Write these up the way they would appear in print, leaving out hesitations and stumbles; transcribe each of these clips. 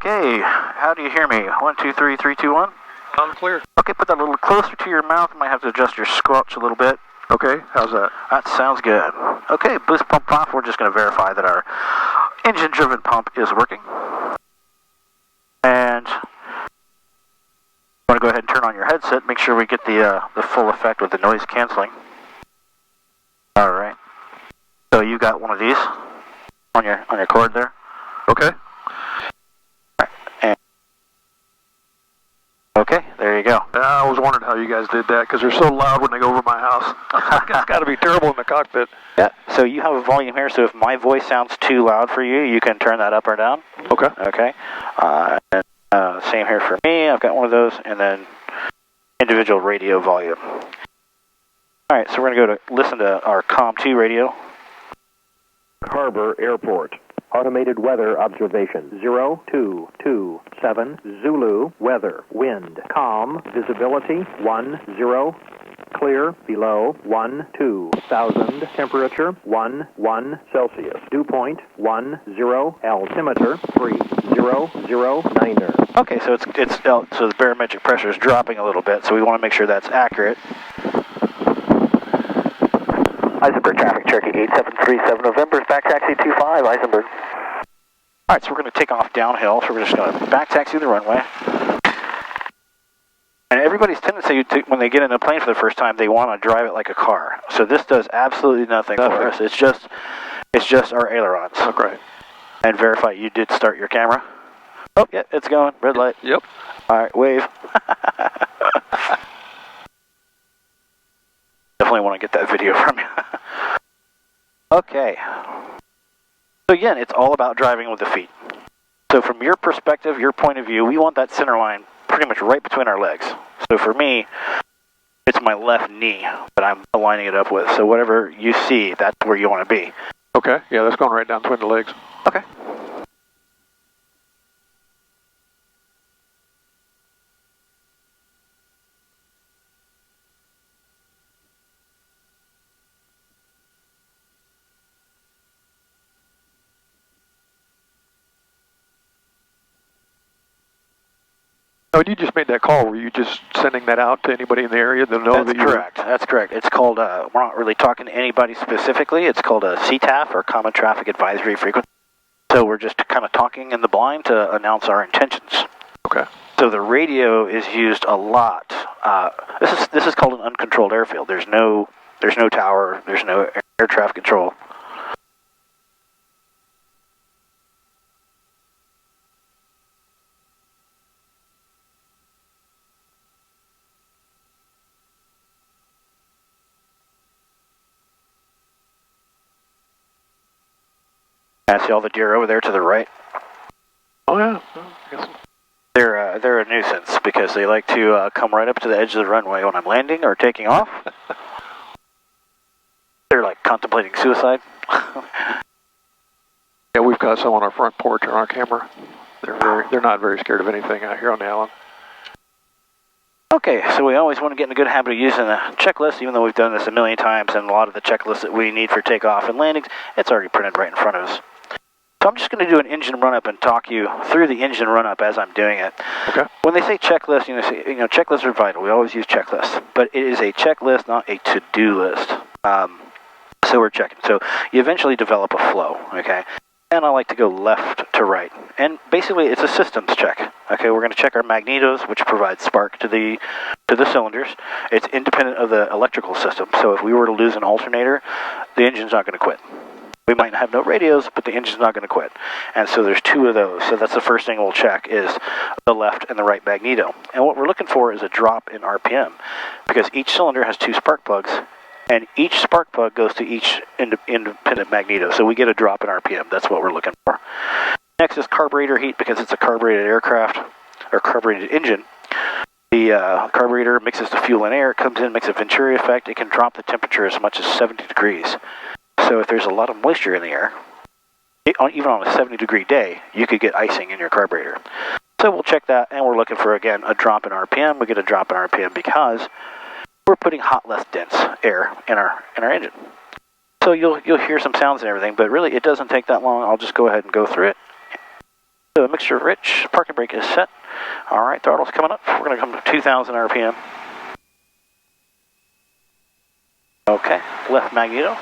Okay, how do you hear me? 1, 2, 3, 3, 2, 1? I'm clear. Okay, put that a little closer to your mouth. You might have to adjust your squelch a little bit. Okay, how's that? That sounds good. Okay, boost pump off. We're just going to verify that our engine-driven pump is working. And I'm going to go ahead and turn on your headset. Make sure we get the full effect with the noise canceling. All right. So you got one of these on your cord there. Okay. Okay, there you go. I was wondering how you guys did that because they're so loud when they go over my house. It's got to be terrible in the cockpit. Yeah, so you have a volume here, so if my voice sounds too loud for you, you can turn that up or down. Okay. Okay. Same here for me. I've got one of those, and then individual radio volume. All right, so we're going to go to listen to our COM2 radio. Carver Airport. Automated weather observation 0227 Zulu weather wind calm visibility 10 clear below 12,000 temperature 11 Celsius dew point 10 altimeter 3009er. Okay, so so the barometric pressure is dropping a little bit, so we want to make sure that's accurate. Eisenberg traffic Cherokee 8737 November, back taxi 25 Eisenberg. All right, so we're going to take off downhill, so we're just going to back taxi the runway. And everybody's tendency when they get in a plane for the first time, they want to drive it like a car. So this does absolutely nothing for us. It's just our ailerons. Oh, great. And verify you did start your camera. Oh, yeah, it's going. Red light. Yep. All right, wave. Definitely want to get that video from you. Okay. So again, it's all about driving with the feet. So from your perspective, your point of view, we want that center line pretty much right between our legs. So for me, it's my left knee that I'm aligning it up with. So whatever you see, that's where you want to be. Okay, yeah, that's going right down between the legs. Okay. Oh, and you just made that call. Were you just sending that out to anybody in the area? They'll know That's that you're... correct. That's correct. It's called, we're not really talking to anybody specifically. It's called a CTAF, or Common Traffic Advisory Frequency. So we're just kind of talking in the blind to announce our intentions. Okay. So the radio is used a lot. This is called an uncontrolled airfield. There's no tower. There's no air traffic control. I see all the deer over there to the right. Oh, yeah. Well, I guess. They're a nuisance because they like to come right up to the edge of the runway when I'm landing or taking off. They're like contemplating suicide. Yeah, we've got some on our front porch on our camera. They're not very scared of anything out here on the island. Okay, so we always want to get in a good habit of using a checklist, even though we've done this a million times, and a lot of the checklists that we need for takeoff and landings, it's already printed right in front of us. So I'm just going to do an engine run-up and talk you through the engine run-up as I'm doing it. Okay. When they say checklist, checklists are vital. We always use checklists, but it is a checklist, not a to-do list. So we're checking. So you eventually develop a flow, okay? And I like to go left to right. And basically, it's a systems check. Okay, we're going to check our magnetos, which provide spark to the cylinders. It's independent of the electrical system. So if we were to lose an alternator, the engine's not going to quit. We might have no radios, but the engine's not going to quit. And so there's two of those. So that's the first thing we'll check is the left and the right magneto. And what we're looking for is a drop in RPM, because each cylinder has two spark plugs, and each spark plug goes to each independent magneto. So we get a drop in RPM. That's what we're looking for. Next is carburetor heat, because it's a carbureted aircraft, or carbureted engine. The carburetor mixes the fuel and air, comes in, makes a Venturi effect. It can drop the temperature as much as 70 degrees. So if there's a lot of moisture in the air, even on a 70-degree day, you could get icing in your carburetor. So we'll check that, and we're looking for, again, a drop in RPM. We get a drop in RPM because we're putting hot, less dense air in our engine. So you'll hear some sounds and everything, but really it doesn't take that long. I'll just go ahead and go through it. So mixture rich, parking brake is set. All right, throttle's coming up. We're going to come to 2,000 RPM. Okay, left magneto.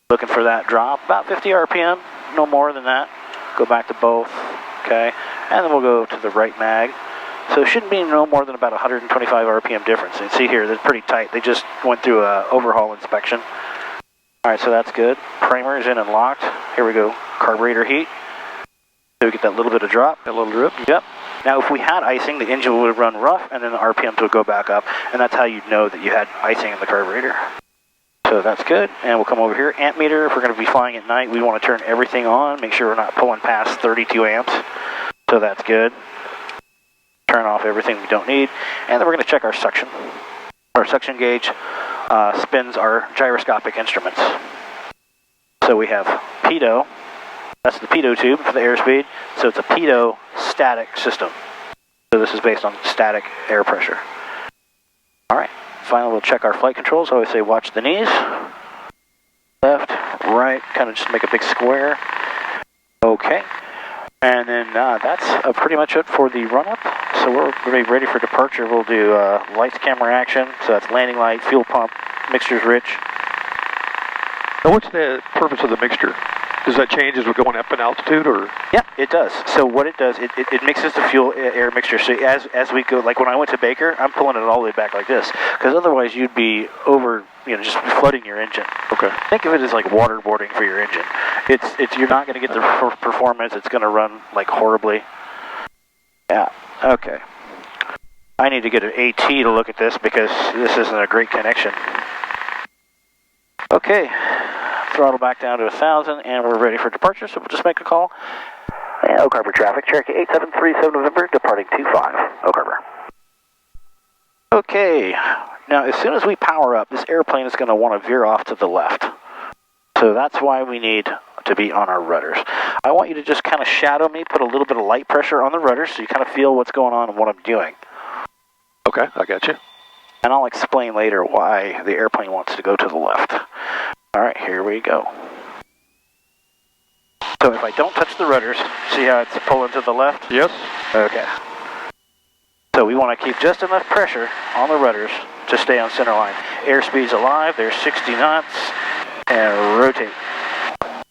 Looking for that drop, about 50 RPM, no more than that. Go back to both, okay? And then we'll go to the right mag. So it shouldn't be no more than about 125 RPM difference. And see here, they're pretty tight. They just went through a overhaul inspection. All right, so that's good. Primer is in and locked. Here we go, carburetor heat. So we get that little bit of drop. A little drip. Yep. Now if we had icing, the engine would run rough and then the RPMs would go back up. And that's how you'd know that you had icing in the carburetor. So that's good. And we'll come over here. Amp meter, if we're going to be flying at night, we want to turn everything on. Make sure we're not pulling past 32 amps. So that's good. Turn off everything we don't need. And then we're going to check our suction. Our suction gauge spins our gyroscopic instruments. So we have pitot. That's the pitot tube for the airspeed. So it's a pitot static system. So this is based on static air pressure. All right. Finally, we'll check our flight controls. I always say watch the knees. Left, right, kind of just make a big square. Okay. And then that's pretty much it for the run-up. So we're going to be ready for departure. We'll do lights, camera, action. So that's landing light, fuel pump, mixtures rich. Now what's the purpose of the mixture? Does that change as we're going up in altitude, or? Yeah, it does. So what it does, it mixes the fuel air mixture. So as we go, like when I went to Baker, I'm pulling it all the way back like this, because otherwise you'd be over, just flooding your engine. Okay. Think of it as like waterboarding for your engine. It's you're not going to get the performance. It's going to run like horribly. Yeah. Okay. I need to get an AT to look at this because this isn't a great connection. Okay. Throttle back down to 1,000, and we're ready for departure, so we'll just make a call. And Oak Harbor traffic, Cherokee 8737 November, departing 25, Oak Harbor. Okay, now as soon as we power up, this airplane is going to want to veer off to the left. So that's why we need to be on our rudders. I want you to just kind of shadow me, put a little bit of light pressure on the rudders so you kind of feel what's going on and what I'm doing. Okay, I got you. And I'll explain later why the airplane wants to go to the left. All right, here we go. So if I don't touch the rudders, see how it's pulling to the left? Yes. Okay. So we want to keep just enough pressure on the rudders to stay on center line. Airspeed's alive, there's 60 knots, and rotate.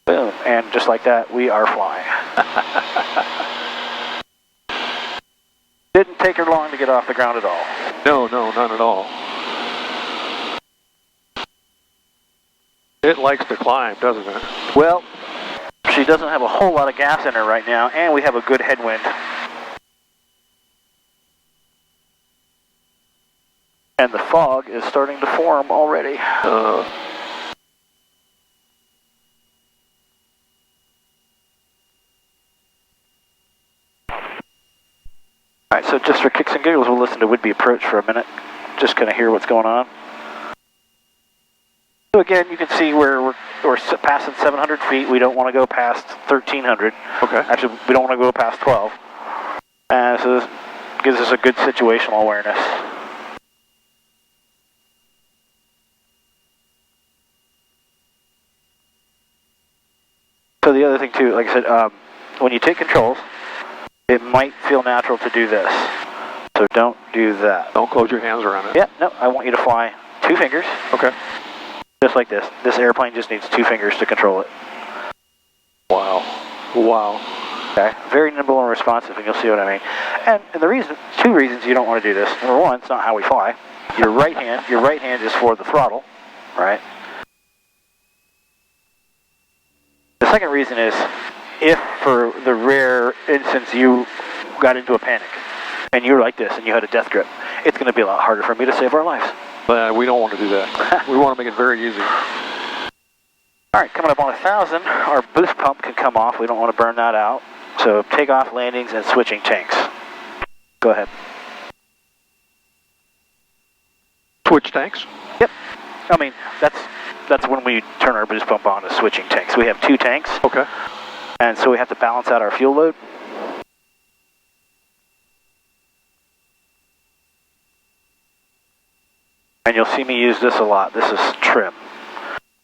Boom, and just like that, we are flying. Didn't take her long to get off the ground at all. No, not at all. It likes to climb, doesn't it? Well, she doesn't have a whole lot of gas in her right now, and we have a good headwind. And the fog is starting to form already. Alright, so just for kicks and giggles, we'll listen to Whidbey approach for a minute. Just kind of hear what's going on. So again, you can see we're passing 700 feet. We don't want to go past 1,300. Okay. Actually, we don't want to go past 12. And so this gives us a good situational awareness. So the other thing too, like I said, when you take controls, it might feel natural to do this. So don't do that. Don't close your hands around it. Yeah, no, I want you to fly 2 fingers. Okay. Just like this. This airplane just needs 2 fingers to control it. Wow. Wow. Okay. Very nimble and responsive, and you'll see what I mean. And the reason, 2 reasons you don't want to do this. Number 1, it's not how we fly. Your right hand is for the throttle, right? The second reason is, if for the rare instance you got into a panic, and you're like this, and you had a death grip, it's going to be a lot harder for me to save our lives. But we don't want to do that. We want to make it very easy. All right, coming up on 1,000, our boost pump can come off. We don't want to burn that out. So takeoff, landings, and switching tanks. Go ahead. Switch tanks? Yep. I mean, that's when we turn our boost pump on, is switching tanks. We have 2 tanks. Okay. And so we have to balance out our fuel load. And you'll see me use this a lot. This is trim.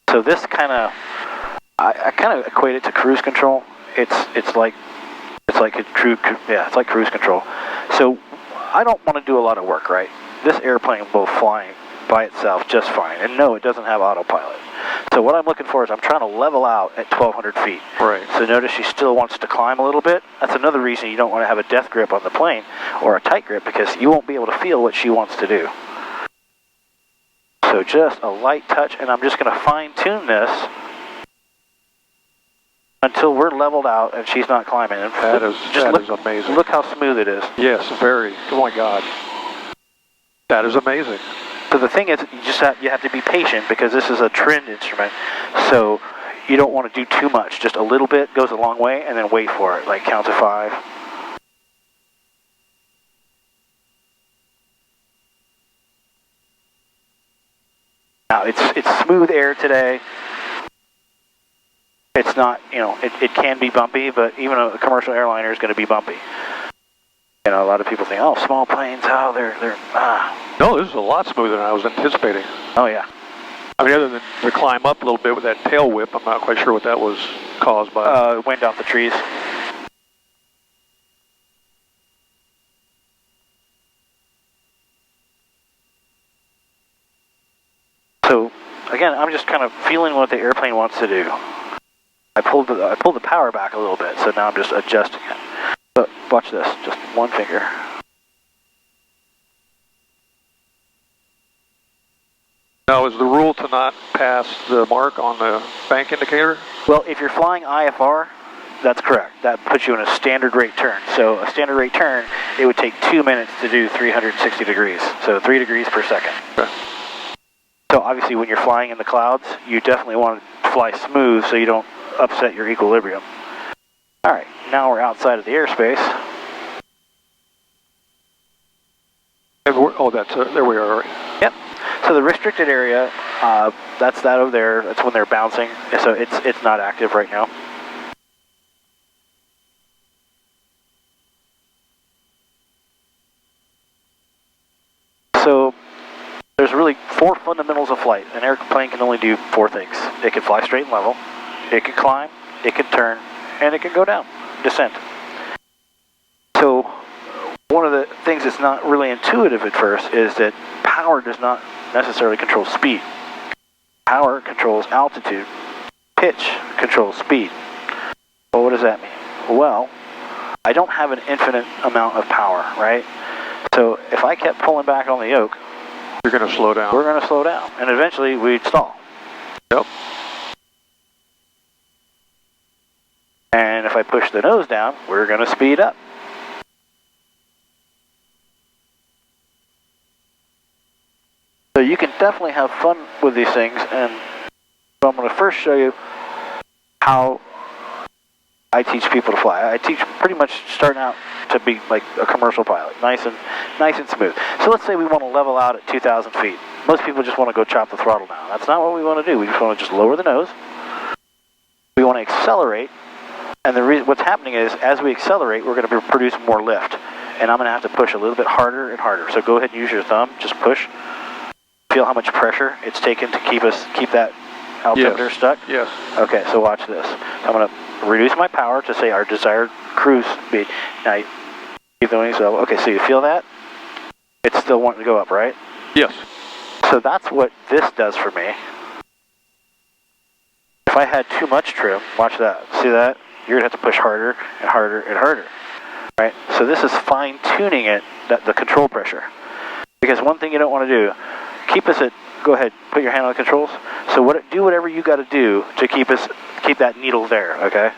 So this kind of, I kind of equate it to cruise control. It's It's like it's like cruise control. So I don't want to do a lot of work, right? This airplane will fly by itself just fine. And no, it doesn't have autopilot. So what I'm looking for is I'm trying to level out at 1,200 feet. Right. So notice she still wants to climb a little bit. That's another reason you don't want to have a death grip on the plane or a tight grip, because you won't be able to feel what she wants to do. So just a light touch, and I'm just going to fine-tune this until we're leveled out and she's not climbing. And that is amazing. Look how smooth it is. Yes, very. Oh my God. That is amazing. So the thing is, you have to be patient, because this is a trend instrument. So you don't want to do too much. Just a little bit goes a long way, and then wait for it. Like count to 5. Now it's smooth air today. It's not, it can be bumpy, but even a commercial airliner is going to be bumpy. A lot of people think, oh, small planes, they're. No, this is a lot smoother than I was anticipating. Oh yeah. I mean, other than the climb up a little bit with that tail whip, I'm not quite sure what that was caused by. Wind off the trees. So again, I'm just kind of feeling what the airplane wants to do. I pulled the power back a little bit, so now I'm just adjusting it. But watch this, just one finger. Now, is the rule to not pass the mark on the bank indicator? Well, if you're flying IFR, that's correct. That puts you in a standard rate turn. So a standard rate turn, it would take 2 minutes to do 360 degrees, so 3 degrees per second. Okay. So obviously when you're flying in the clouds, you definitely want to fly smooth so you don't upset your equilibrium. All right, now we're outside of the airspace. And there we are. Yep. So the restricted area, that's that over there. That's when they're bouncing. So it's not active right now. So there's really 4 fundamentals of flight. An airplane can only do 4 things. It can fly straight and level. It can climb. It can turn. And it can go down, descent. So one of the things that's not really intuitive at first is that power does not necessarily control speed. Power controls altitude. Pitch controls speed. Well, what does that mean? Well, I don't have an infinite amount of power, right? So if I kept pulling back on the yoke, you're going to slow down. We're going to slow down, and eventually we'd stall. Yep. And if I push the nose down, we're going to speed up. So you can definitely have fun with these things, and so I'm going to first show you how I teach people to fly. I teach pretty much starting out to be like a commercial pilot, nice and smooth. So let's say we want to level out at 2,000 feet. Most people just want to go chop the throttle down. That's not what we want to do. We just want to just lower the nose. We want to accelerate. And what's happening is, as we accelerate, we're going to produce more lift. And I'm going to have to push a little bit harder and harder. So go ahead and use your thumb. Just push. Feel how much pressure it's taken to keep that altimeter stuck? Yes. Okay, so watch this. I'm going to reduce my power to, say, our desired cruise speed. Now, keep the wings level. Okay, so you feel that? It's still wanting to go up, right? Yes. So that's what this does for me. If I had too much trim, watch that. See that? You're going to have to push harder and harder and harder, right? So this is fine-tuning it, the control pressure. Because one thing you don't want to do, keep us at, go ahead, put your hand on the controls. So do whatever you got to do to keep that needle there, okay?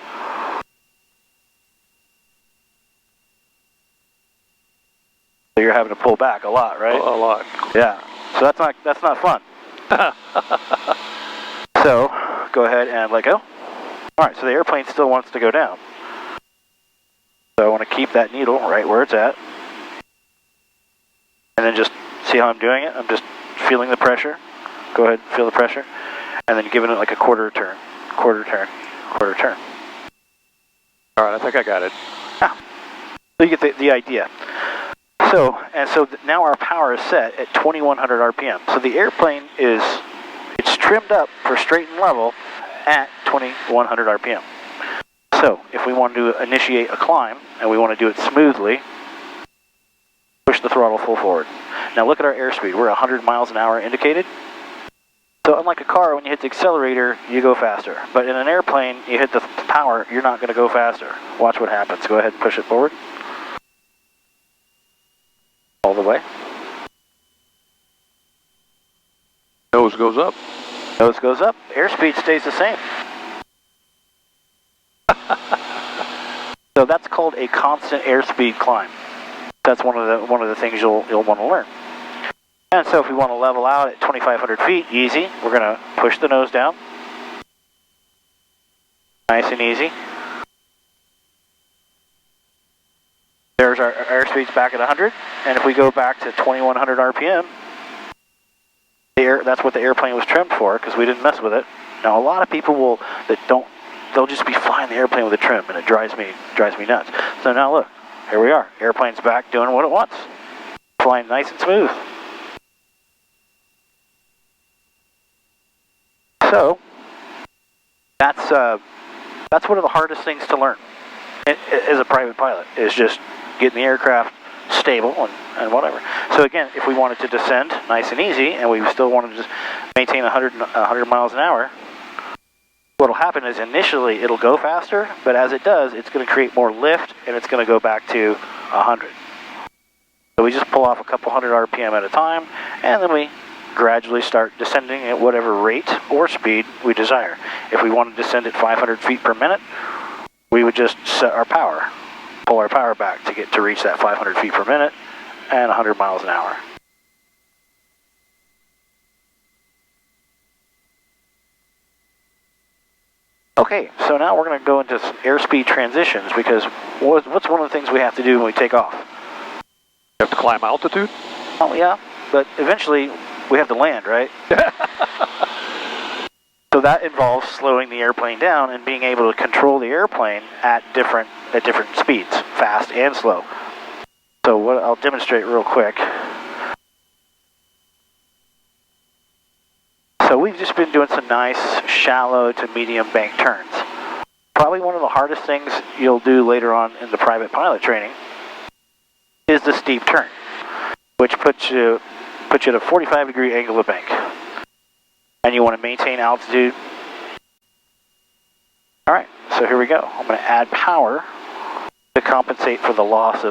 So you're having to pull back a lot, right? A lot. Yeah. So that's not fun. So go ahead and let go. All right, so the airplane still wants to go down. So I want to keep that needle right where it's at. And then just see how I'm doing it. I'm just feeling the pressure. Go ahead, feel the pressure. And then giving it like a quarter turn, quarter turn, quarter turn. All right, I think I got it. Ah. So you get the idea. So now our power is set at 2,100 RPM. So the airplane it's trimmed up for straight and level at 2,100 RPM. So, if we want to initiate a climb, and we want to do it smoothly, push the throttle full forward. Now look at our airspeed. We're 100 miles an hour indicated. So unlike a car, when you hit the accelerator, you go faster. But in an airplane, you hit the power, you're not going to go faster. Watch what happens. Go ahead and push it forward. All the way. Nose goes up. Nose goes up. Airspeed stays the same. So that's called a constant airspeed climb. That's one of the things you'll want to learn. And so if we want to level out at 2,500 feet, easy. We're going to push the nose down. Nice and easy. There's our airspeed's back at 100. And if we go back to 2,100 RPM, that's what the airplane was trimmed for, because we didn't mess with it. Now a lot of people they'll just be flying the airplane with a trim, and it drives me nuts. So now look, here we are. Airplane's back doing what it wants. Flying nice and smooth. So, that's one of the hardest things to learn as a private pilot, is just getting the aircraft stable and whatever. So again, if we wanted to descend nice and easy, and we still wanted to just maintain 100 miles an hour, what will happen is initially it'll go faster, but as it does, it's going to create more lift, and it's going to go back to 100. So we just pull off a couple hundred RPM at a time, and then we gradually start descending at whatever rate or speed we desire. If we want to descend at 500 feet per minute, we would just set our power, pull our power back to reach that 500 feet per minute and 100 miles an hour. Okay, so now we're going to go into some airspeed transitions, because what's one of the things we have to do when we take off? You have to climb altitude? Oh yeah, but eventually we have to land, right? So that involves slowing the airplane down and being able to control the airplane at different speeds, fast and slow. So what I'll demonstrate real quick. So we've just been doing some nice shallow to medium bank turns. Probably one of the hardest things you'll do later on in the private pilot training is the steep turn, which puts you at a 45-degree angle of bank. And you want to maintain altitude. Alright, so here we go. I'm going to add power to compensate for the loss of